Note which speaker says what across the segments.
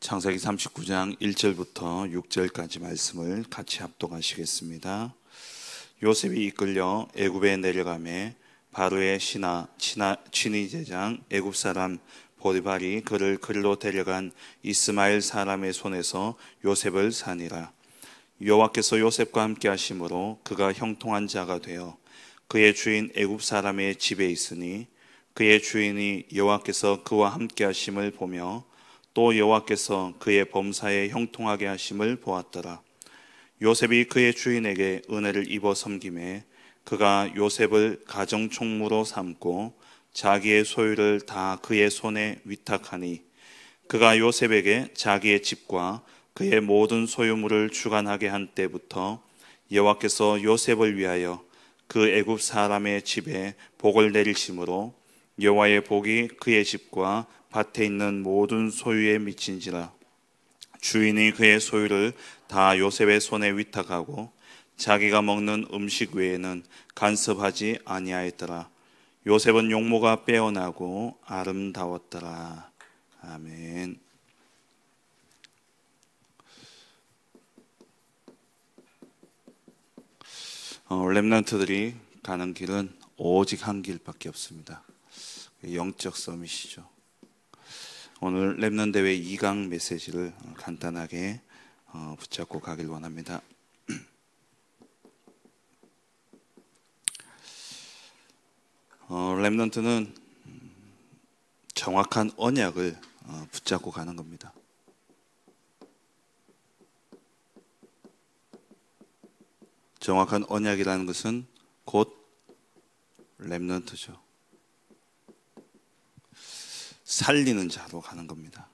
Speaker 1: 창세기 39장 1절부터 6절까지 말씀을 같이 합독하시겠습니다. 요셉이 이끌려 애굽에 내려가매 바로의 친위 제장 애굽 사람 보디발이 그를 그리로 데려간 이스마엘 사람의 손에서 요셉을 사니라. 여호와께서 요셉과 함께 하심으로 그가 형통한 자가 되어 그의 주인 애굽 사람의 집에 있으니 그의 주인이 여호와께서 그와 함께 하심을 보며 또 여호와께서 그의 범사에 형통하게 하심을 보았더라. 요셉이 그의 주인에게 은혜를 입어 섬김에 그가 요셉을 가정 총무로 삼고 자기의 소유를 다 그의 손에 위탁하니 그가 요셉에게 자기의 집과 그의 모든 소유물을 주관하게 한 때부터 여호와께서 요셉을 위하여 그 애굽 사람의 집에 복을 내리심으로 여호와의 복이 그의 집과 밭에 있는 모든 소유에 미친지라. 주인이 그의 소유를 다 요셉의 손에 위탁하고 자기가 먹는 음식 외에는 간섭하지 아니하였더라. 요셉은 용모가 빼어나고 아름다웠더라. 아멘. 렘넌트들이 가는 길은 오직 한 길밖에 없습니다. 영적 서밋이죠. 오늘 렘넌트 대회 2강 메시지를 간단하게 붙잡고 가길 원합니다. 렘넌트는 정확한 언약을 붙잡고 가는 겁니다. 정확한 언약이라는 것은 곧 렘넌트죠. 살리는 자로 가는 겁니다.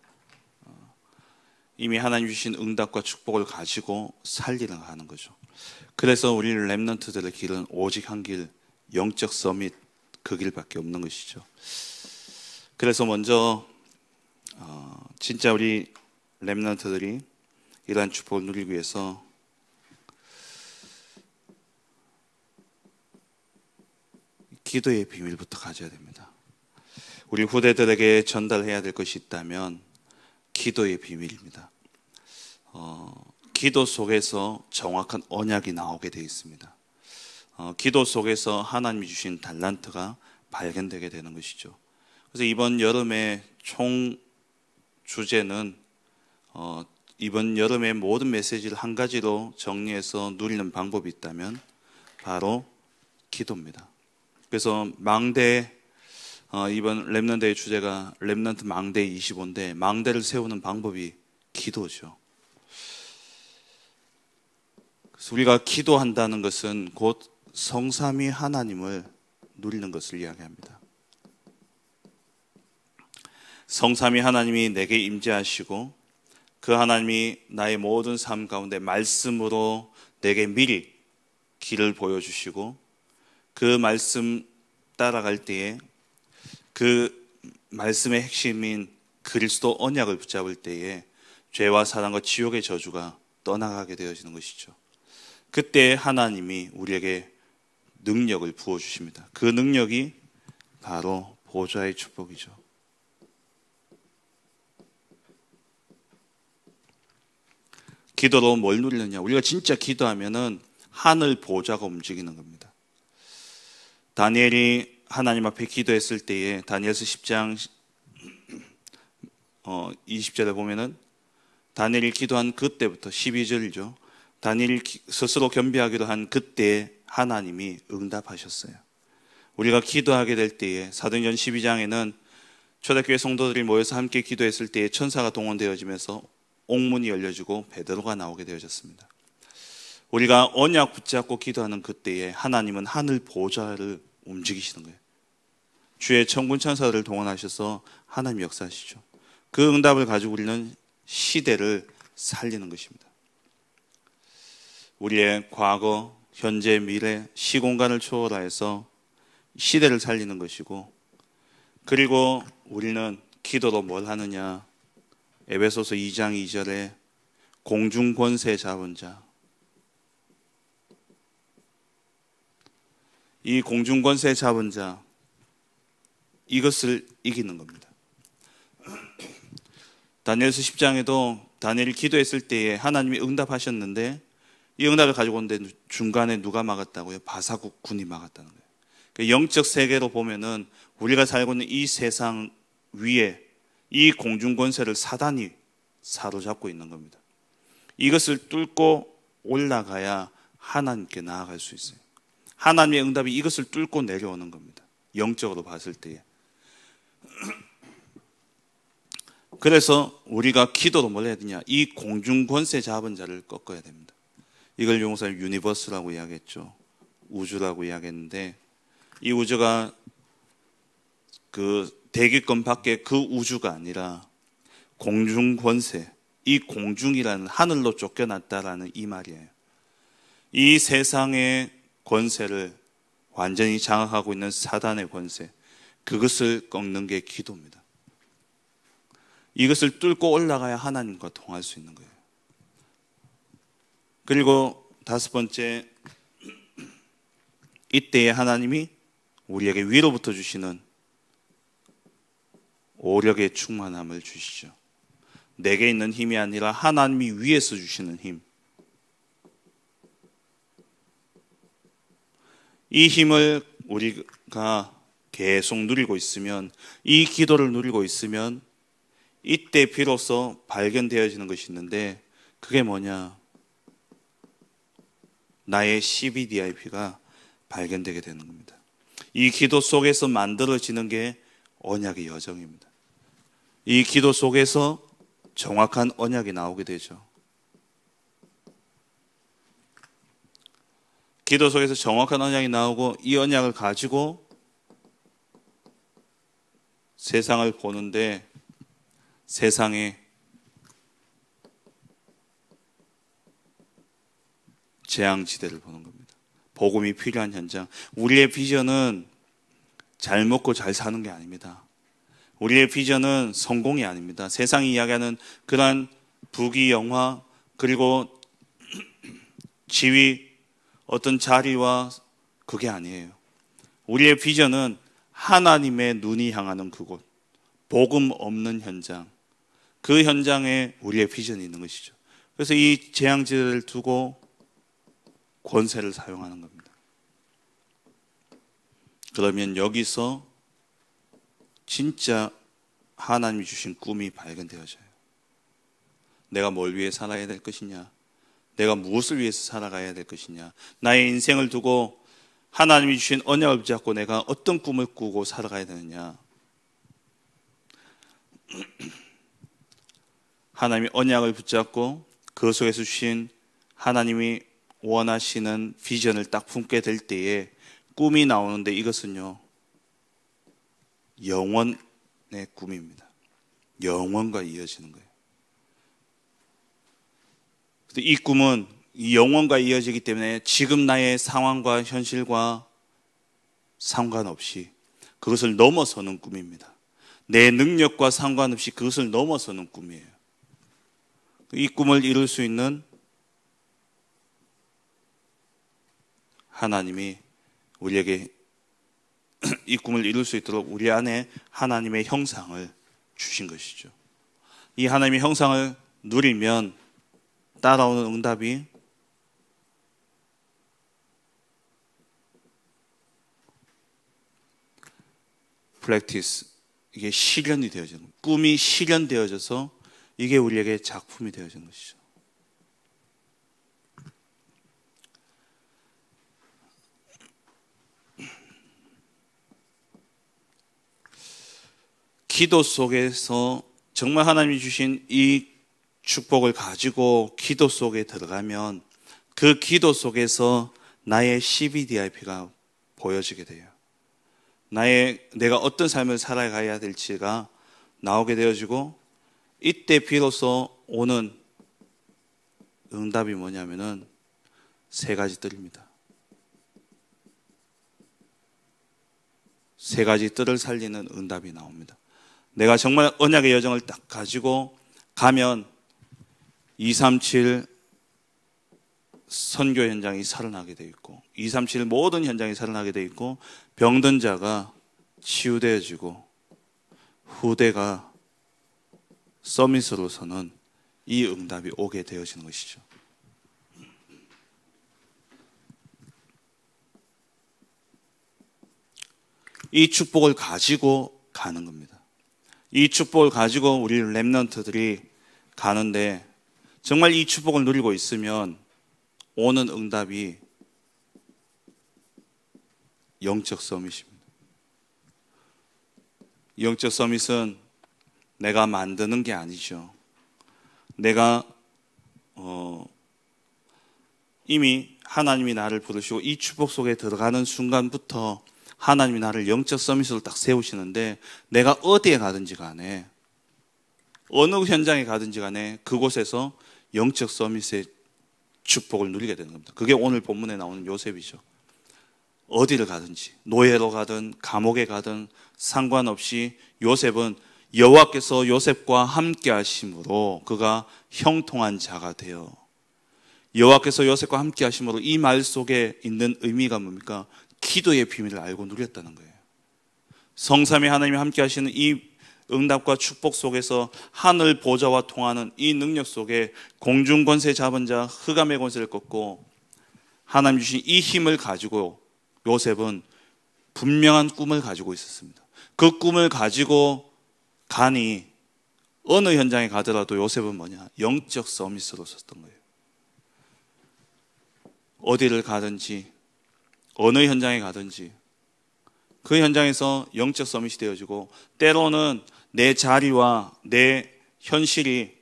Speaker 1: 이미 하나님 주신 응답과 축복을 가지고 살리러 가는 거죠. 그래서 우리 렘넌트들의 길은 오직 한 길, 영적 서밋, 그 길밖에 없는 것이죠. 그래서 먼저 진짜 우리 렘넌트들이 이러한 축복을 누리기 위해서 기도의 비밀부터 가져야 됩니다. 우리 후대들에게 전달해야 될 것이 있다면 기도의 비밀입니다. 기도 속에서 정확한 언약이 나오게 되어 있습니다. 기도 속에서 하나님이 주신 달란트가 발견되게 되는 것이죠. 그래서 이번 여름의 총 주제는 이번 여름의 모든 메시지를 한 가지로 정리해서 누리는 방법이 있다면 바로 기도입니다. 그래서 망대 이번 렘넌트의 주제가 렘넌트 망대 25인데 망대를 세우는 방법이 기도죠. 그래서 우리가 기도한다는 것은 곧 성삼위 하나님을 누리는 것을 이야기합니다. 성삼위 하나님이 내게 임재하시고 그 하나님이 나의 모든 삶 가운데 말씀으로 내게 미리 길을 보여주시고 그 말씀 따라갈 때에 그 말씀의 핵심인 그리스도 언약을 붙잡을 때에 죄와 사단과 지옥의 저주가 떠나가게 되어지는 것이죠. 그때 하나님이 우리에게 능력을 부어주십니다. 그 능력이 바로 보좌의 축복이죠. 기도로 뭘 누리느냐? 우리가 진짜 기도하면은 하늘 보좌가 움직이는 겁니다. 다니엘이 하나님 앞에 기도했을 때에 다니엘서 10장 20절에 보면은 다니엘이 기도한 그때부터 12절이죠. 다니엘이 스스로 겸비하기로 한 그때 하나님이 응답하셨어요. 우리가 기도하게 될 때에 사도행전 12장에는 초대교회 성도들이 모여서 함께 기도했을 때에 천사가 동원되어지면서 옥문이 열려지고 베드로가 나오게 되어졌습니다. 우리가 언약 붙잡고 기도하는 그때에 하나님은 하늘 보좌를 움직이시는 거예요. 주의 천군 천사들을 동원하셔서 하나님 역사하시죠. 그 응답을 가지고 우리는 시대를 살리는 것입니다. 우리의 과거, 현재, 미래, 시공간을 초월하여서 시대를 살리는 것이고, 그리고 우리는 기도로 뭘 하느냐? 에베소서 2장 2절에 공중 권세 잡은 자, 이 공중 권세 잡은 자, 이것을 이기는 겁니다. 다니엘서 10장에도 다니엘이 기도했을 때에 하나님이 응답하셨는데 이 응답을 가지고 오는데 중간에 누가 막았다고요? 바사국 군이 막았다는 거예요. 그러니까 영적 세계로 보면은 우리가 살고 있는 이 세상 위에 이 공중 권세를 사단이 사로잡고 있는 겁니다. 이것을 뚫고 올라가야 하나님께 나아갈 수 있어요. 하나님의 응답이 이것을 뚫고 내려오는 겁니다. 영적으로 봤을 때에. 그래서 우리가 기도로 뭘 해야 되냐? 이 공중 권세 잡은 자를 꺾어야 됩니다. 이걸 용어사를 유니버스라고 이야기했죠. 우주라고 이야기했는데 이 우주가 그 대기권 밖에 그 우주가 아니라 공중 권세, 이 공중이라는 하늘로 쫓겨났다라는 이 말이에요. 이 세상의 권세를 완전히 장악하고 있는 사단의 권세, 그것을 꺾는 게 기도입니다. 이것을 뚫고 올라가야 하나님과 통할 수 있는 거예요. 그리고 다섯 번째, 이때에 하나님이 우리에게 위로부터 주시는 오력의 충만함을 주시죠. 내게 있는 힘이 아니라 하나님이 위에서 주시는 힘. 이 힘을 우리가 계속 누리고 있으면, 이 기도를 누리고 있으면 이때 비로소 발견되어지는 것이 있는데, 그게 뭐냐? 나의 CBDIP가 발견되게 되는 겁니다. 이 기도 속에서 만들어지는 게 언약의 여정입니다. 이 기도 속에서 정확한 언약이 나오게 되죠. 기도 속에서 정확한 언약이 나오고 이 언약을 가지고 세상을 보는데 세상에 재앙지대를 보는 겁니다. 복음이 필요한 현장. 우리의 비전은 잘 먹고 잘 사는 게 아닙니다. 우리의 비전은 성공이 아닙니다. 세상이 이야기하는 그러한 부귀 영화 그리고 지위 어떤 자리와 그게 아니에요. 우리의 비전은 하나님의 눈이 향하는 그곳, 복음 없는 현장, 그 현장에 우리의 비전이 있는 것이죠. 그래서 이 재앙지대를 두고 권세를 사용하는 겁니다. 그러면 여기서 진짜 하나님이 주신 꿈이 발견되어져요. 내가 뭘 위해 살아야 될 것이냐? 내가 무엇을 위해서 살아가야 될 것이냐? 나의 인생을 두고 하나님이 주신 언약을 붙잡고 내가 어떤 꿈을 꾸고 살아가야 되느냐? 하나님이 언약을 붙잡고 그 속에서 주신 하나님이 원하시는 비전을 딱 품게 될 때에 꿈이 나오는데 이것은요, 영원의 꿈입니다. 영원과 이어지는 거예요. 이 꿈은 영원과 이어지기 때문에 지금 나의 상황과 현실과 상관없이 그것을 넘어서는 꿈입니다. 내 능력과 상관없이 그것을 넘어서는 꿈이에요. 이 꿈을 이룰 수 있는 하나님이 우리에게 이 꿈을 이룰 수 있도록 우리 안에 하나님의 형상을 주신 것이죠. 이 하나님의 형상을 누리면 따라오는 응답이 practice, 이게 실현이 되어지는 거예요. 꿈이 실현되어져서 이게 우리에게 작품이 되어지는 것이죠. 기도 속에서 정말 하나님이 주신 이 축복을 가지고 기도 속에 들어가면 그 기도 속에서 나의 CBDIP가 보여지게 돼요. 내가 어떤 삶을 살아가야 될지가 나오게 되어지고 이때 비로소 오는 응답이 뭐냐면은 세 가지 뜰입니다. 세 가지 뜰을 살리는 응답이 나옵니다. 내가 정말 언약의 여정을 딱 가지고 가면 237 선교 현장이 살아나게 되어 있고 237 모든 현장이 살아나게 되어 있고 병든 자가 치유되어지고 후대가 서밋으로서는 이 응답이 오게 되어지는 것이죠. 이 축복을 가지고 가는 겁니다. 이 축복을 가지고 우리 렘넌트들이 가는데 정말 이 축복을 누리고 있으면 오는 응답이 영적 서밋입니다. 영적 서밋은 내가 만드는 게 아니죠. 내가 이미 하나님이 나를 부르시고 이 축복 속에 들어가는 순간부터 하나님이 나를 영적 서밋으로 딱 세우시는데 내가 어디에 가든지 간에 어느 현장에 가든지 간에 그곳에서 영적 서밋의 축복을 누리게 되는 겁니다. 그게 오늘 본문에 나오는 요셉이죠. 어디를 가든지 노예로 가든 감옥에 가든 상관없이 요셉은 여호와께서 요셉과 함께 하심으로 그가 형통한 자가 되어 여호와께서 요셉과 함께 하심으로 이 말 속에 있는 의미가 뭡니까? 기도의 비밀을 알고 누렸다는 거예요. 성삼위 하나님이 함께 하시는 이 응답과 축복 속에서 하늘 보좌와 통하는 이 능력 속에 공중 권세 잡은 자 흑암의 권세를 꺾고 하나님 주신 이 힘을 가지고 요셉은 분명한 꿈을 가지고 있었습니다. 그 꿈을 가지고 가니 어느 현장에 가더라도 요셉은 뭐냐? 영적 서밋으로 섰던 거예요. 어디를 가든지 어느 현장에 가든지 그 현장에서 영적 서밋이 되어지고 때로는 내 자리와 내 현실이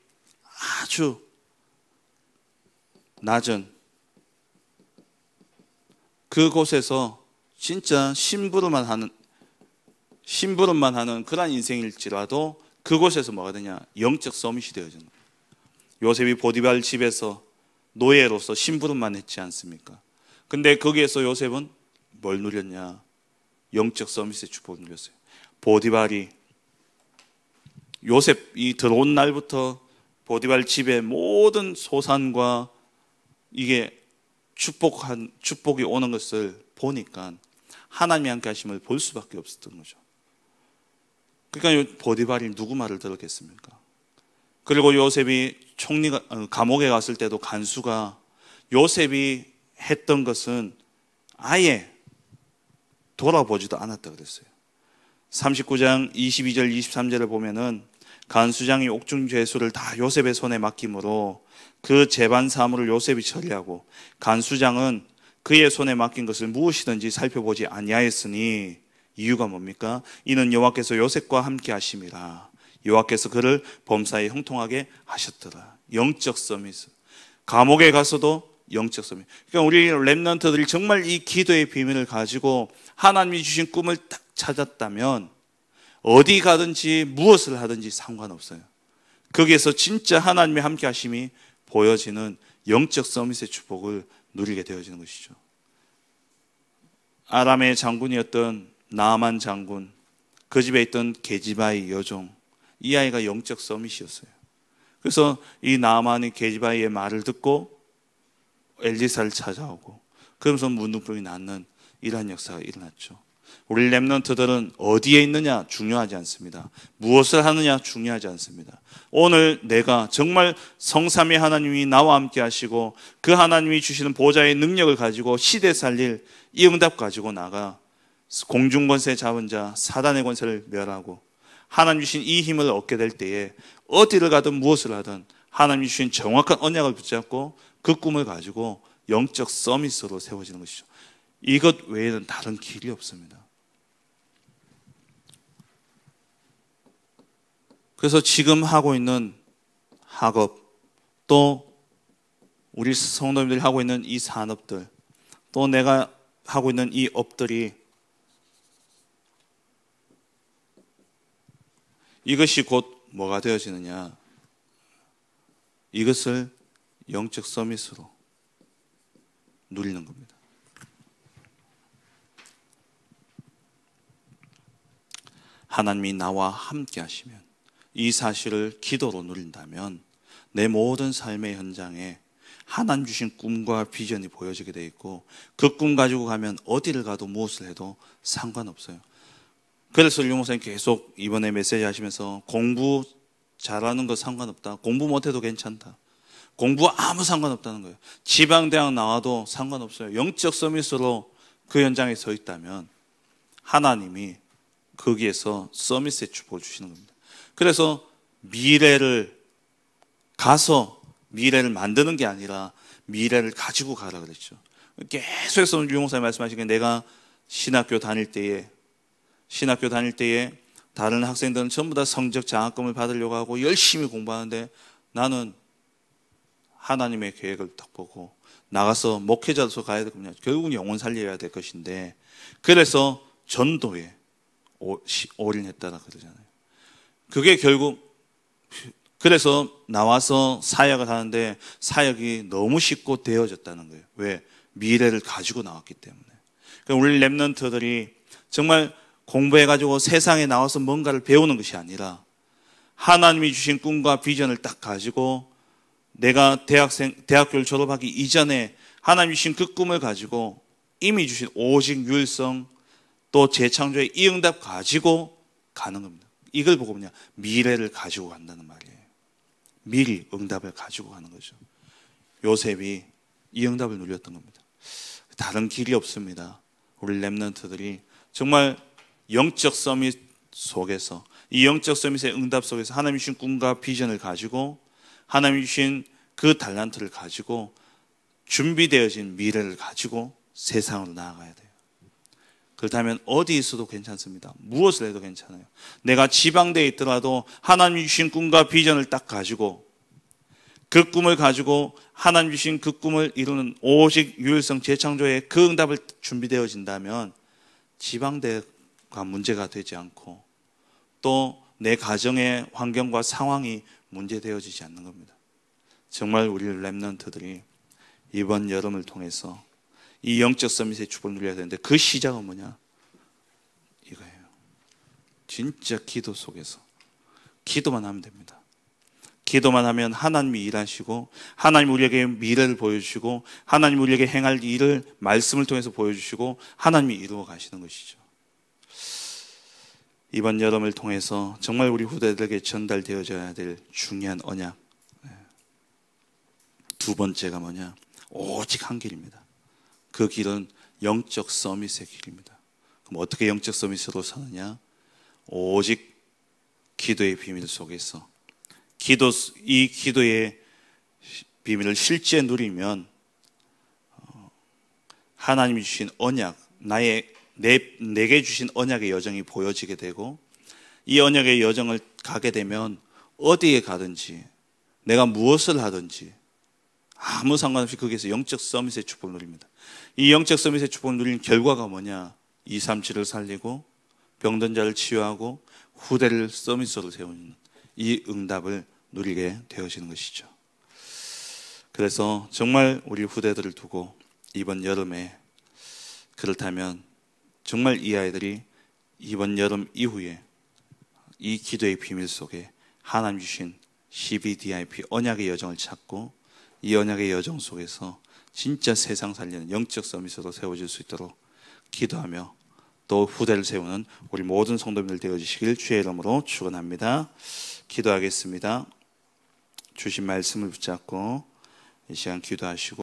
Speaker 1: 아주 낮은 그곳에서 진짜 심부름만 하는 그런 인생일지라도 그곳에서 뭐가 되냐? 영적 서밋이 되어지는 거예요. 요셉이 보디발 집에서 노예로서 심부름만 했지 않습니까? 근데 거기에서 요셉은 뭘 누렸냐? 영적 서밋의 축복을 누렸어요. 보디발이 요셉이 들어온 날부터 보디발 집의 모든 소산과 이게 축복이 오는 것을 보니까 하나님이 함께 하심을 볼 수밖에 없었던 거죠. 그러니까 보디발이 누구 말을 들었겠습니까? 그리고 요셉이 감옥에 갔을 때도 간수가 요셉이 했던 것은 아예 돌아보지도 않았다 그랬어요. 39장 22절 23절을 보면은 간수장이 옥중 죄수를 다 요셉의 손에 맡김으로 그 재반 사물을 요셉이 처리하고 간수장은 그의 손에 맡긴 것을 무엇이든지 살펴보지 아니하였으니 이유가 뭡니까? 이는 여호와께서 요셉과 함께 하심이라. 여호와께서 그를 범사에 형통하게 하셨더라. 영적 서밋. 감옥에 가서도 영적 서밋. 그러니까 우리 렘넌트들이 정말 이 기도의 비밀을 가지고 하나님이 주신 꿈을 딱 찾았다면 어디 가든지 무엇을 하든지 상관없어요. 거기에서 진짜 하나님의 함께 하심이 보여지는 영적 서밋의 축복을 누리게 되어지는 것이죠. 아람의 장군이었던 나아만 장군, 그 집에 있던 게지바의 여종, 이 아이가 영적 서밋이었어요. 그래서 이 나아만이 게지바의 말을 듣고 엘리사를 찾아오고 그러면서 문둥병이 낫는 이러한 역사가 일어났죠. 우리 렘넌트들은 어디에 있느냐 중요하지 않습니다. 무엇을 하느냐 중요하지 않습니다. 오늘 내가 정말 성삼위 하나님이 나와 함께 하시고 그 하나님이 주시는 보좌의 능력을 가지고 시대 살릴 이 응답 가지고 나가 공중 권세 잡은 자 사단의 권세를 멸하고 하나님 주신 이 힘을 얻게 될 때에 어디를 가든 무엇을 하든 하나님 주신 정확한 언약을 붙잡고 그 꿈을 가지고 영적 서밋으로 세워지는 것이죠. 이것 외에는 다른 길이 없습니다. 그래서 지금 하고 있는 학업, 또 우리 성도님들이 하고 있는 이 산업들, 또 내가 하고 있는 이 업들이 이것이 곧 뭐가 되어지느냐? 이것을 영적 서밋으로 누리는 겁니다. 하나님이 나와 함께 하시면 이 사실을 기도로 누린다면 내 모든 삶의 현장에 하나님 주신 꿈과 비전이 보여지게 돼 있고 그 꿈 가지고 가면 어디를 가도 무엇을 해도 상관없어요. 그래서 류 목사님 계속 이번에 메시지 하시면서 공부 잘하는 거 상관없다. 공부 못해도 괜찮다. 공부 아무 상관없다는 거예요. 지방대학 나와도 상관없어요. 영적 서밋으로 그 현장에 서 있다면 하나님이 거기에서 서밋의 축복을 주시는 겁니다. 그래서 미래를 가서 미래를 만드는 게 아니라 미래를 가지고 가라 그랬죠. 계속해서 유목사님 말씀하시기에 내가 신학교 다닐 때에 다른 학생들은 전부 다 성적 장학금을 받으려고 하고 열심히 공부하는데 나는 하나님의 계획을 딱 보고 나가서 목회자로서 가야 되거든요. 결국은 영혼 살려야 될 것인데 그래서 전도에 올인했다라 그러잖아요. 그게 결국 그래서 나와서 사역을 하는데 사역이 너무 쉽고 되어졌다는 거예요. 왜? 미래를 가지고 나왔기 때문에. 그러니까 우리 렘넌트들이 정말 공부해가지고 세상에 나와서 뭔가를 배우는 것이 아니라 하나님이 주신 꿈과 비전을 딱 가지고 내가 대학교를 졸업하기 이전에 하나님이 주신 그 꿈을 가지고 이미 주신 오직 유일성 또 재창조의 이 응답 가지고 가는 겁니다. 이걸 보고 그냥 미래를 가지고 간다는 말이에요. 미리 응답을 가지고 가는 거죠. 요셉이 이 응답을 누렸던 겁니다. 다른 길이 없습니다. 우리 렘넌트들이 정말 영적 서밋 속에서 이 영적 서밋의 응답 속에서 하나님이 주신 꿈과 비전을 가지고 하나님이 주신 그 달란트를 가지고 준비되어진 미래를 가지고 세상으로 나아가야 돼요. 그렇다면 어디 있어도 괜찮습니다. 무엇을 해도 괜찮아요. 내가 지방대에 있더라도 하나님이 주신 꿈과 비전을 딱 가지고 그 꿈을 가지고 하나님 주신 그 꿈을 이루는 오직 유일성 재창조의 그 응답을 준비되어진다면 지방대가 문제가 되지 않고 또 내 가정의 환경과 상황이 문제되어지지 않는 겁니다. 정말 우리 렘넌트들이 이번 여름을 통해서 이 영적 서밋의 축복을 누려야 되는데 그 시작은 뭐냐? 이거예요. 진짜 기도 속에서 기도만 하면 됩니다. 기도만 하면 하나님이 일하시고 하나님 우리에게 미래를 보여주시고 하나님 우리에게 행할 일을 말씀을 통해서 보여주시고 하나님이 이루어 가시는 것이죠. 이번 여름을 통해서 정말 우리 후대들에게 전달되어져야 될 중요한 언약 두 번째가 뭐냐? 오직 한 길입니다. 그 길은 영적 서밋의 길입니다. 그럼 어떻게 영적 서밋으로 사느냐? 오직 기도의 비밀 속에서 이 기도의 비밀을 실제 누리면 하나님이 주신 언약, 내게 주신 언약의 여정이 보여지게 되고 이 언약의 여정을 가게 되면 어디에 가든지 내가 무엇을 하든지 아무 상관없이 거기에서 영적 서밋의 축복을 누립니다. 이 영적 서밋의 축복을 누리는 결과가 뭐냐? 237을 살리고 병든 자를 치유하고 후대를 서밋으로 세우는 이 응답을 누리게 되어지는 것이죠. 그래서 정말 우리 후대들을 두고 이번 여름에 그렇다면 정말 이 아이들이 이번 여름 이후에 이 기도의 비밀 속에 하나님 주신 CBDIP 언약의 여정을 찾고 이 언약의 여정 속에서 진짜 세상 살리는 영적 서밋으로 세워질 수 있도록 기도하며 또 후대를 세우는 우리 모든 성도님들 되어주시길 주의 이름으로 축원합니다. 기도하겠습니다. 주신 말씀을 붙잡고 이 시간 기도하시고